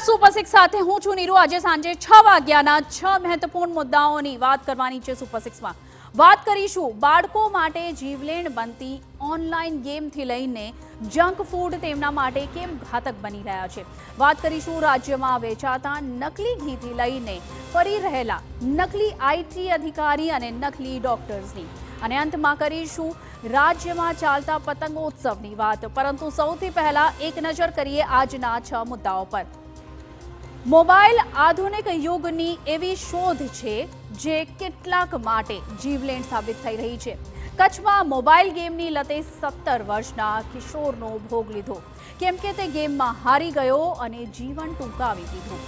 Super six સાથે હું છું નીરુ। આજે સાંજે 6 વાગ્યાના 6 મહત્વપૂર્ણ મુદ્દાઓની વાત કરવાની છે। સુપર સિક્સમાં વાત કરીશું બાળકો માટે જીવલેણ બનતી ઓનલાઈન ગેમથી લઈને જંક ફૂડ તેમના માટે કેમ ઘાતક બની રહ્યા છે। વાત કરીશું રાજ્યમાં વેચાતા નકલી ઘીથી લઈને ફરી રહેલા નકલી આઈટી અધિકારી અને નકલી ડોક્ટર્સની અને અંતમાં કરીશું રાજ્યમાં ચાલતા પતંગોત્સવની વાત। પરંતુ સૌથી પહેલા એક નજર કરીએ આજના 6 મુદ્દાઓ પર। મોબાઈલ આધુનિક યુગની એવી શોધ છે જે કેટલાક માટે જીવલેણ સાબિત થઈ રહી છે। કચ્છમાં મોબાઈલ ગેમની લતે 17 વર્ષના કિશોરનો ભોગ લીધો કેમ કે તે ગેમમાં હારી ગયો અને જીવન ટૂંકાવી દીધું।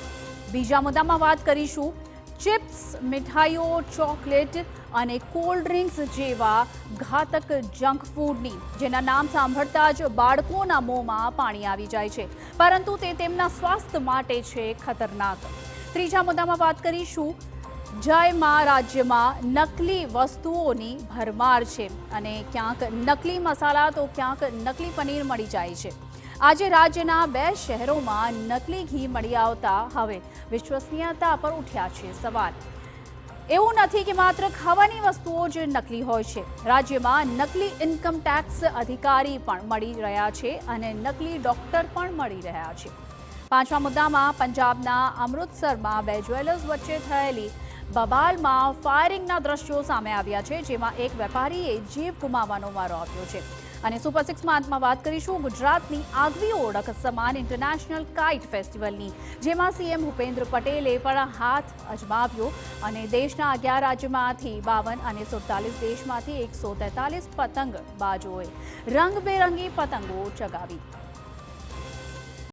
બીજા મુદ્દામાં વાત કરીશું ચિપ્સ, મીઠાઈઓ, ચોકલેટ અને કોલ્ડ ડ્રિંક્સ જેવા ઘાતક જંક ફૂડની, જેના નામ સાંભળતા જ બાળકોના મોંમાં પાણી આવી જાય છે, પરંતુ તે તેમના સ્વાસ્થ્ય માટે છે ખતરનાક। ત્રીજા મુદ્દામાં વાત કરીશું જયમાં રાજ્યમાં નકલી વસ્તુઓની ભરમાર છે અને ક્યાંક નકલી મસાલા તો ક્યાંક નકલી પનીર મળી જાય છે। આજે રાજ્યના 2 શહેરોમાં નકલી ઘી મળી આવતા હવે વિશ્વસનીયતા પર ઉઠ્યા છે સવાલ। એવું નથી કે માત્ર ખાવાની વસ્તુઓ જ નકલી હોય છે। રાજ્યમાં નકલી ઇન્કમ ટેક્સ અધિકારી પણ મળી રહ્યા છે અને નકલી ડોક્ટર પણ મળી રહ્યા છે। પાંચમા મુદ્દામાં પંજાબના અમૃતસરમાં 2 જ્વેલર્સ વચ્ચે થયેલી બબાલમાં ફાયરિંગના દ્રશ્યો સામે આવ્યા છે, જેમાં એક વેપારીએ જીવ ગુમાવવાનો વારો આવ્યો છે। અને સુપર સિક્સમાં અંતમાં વાત કરીશું ગુજરાતની આગવી ઓળખ સમાન ઇન્ટરનેશનલ કાઇટ ફેસ્ટિવલની, જેમાં સીએમ ભૂપેન્દ્ર પટેલે પણ હાથ અજમાવ્યો અને દેશના 11 રાજ્યમાંથી 52 અને 47 દેશમાંથી 143 પતંગબાજોએ રંગબેરંગી પતંગો ચગાવી।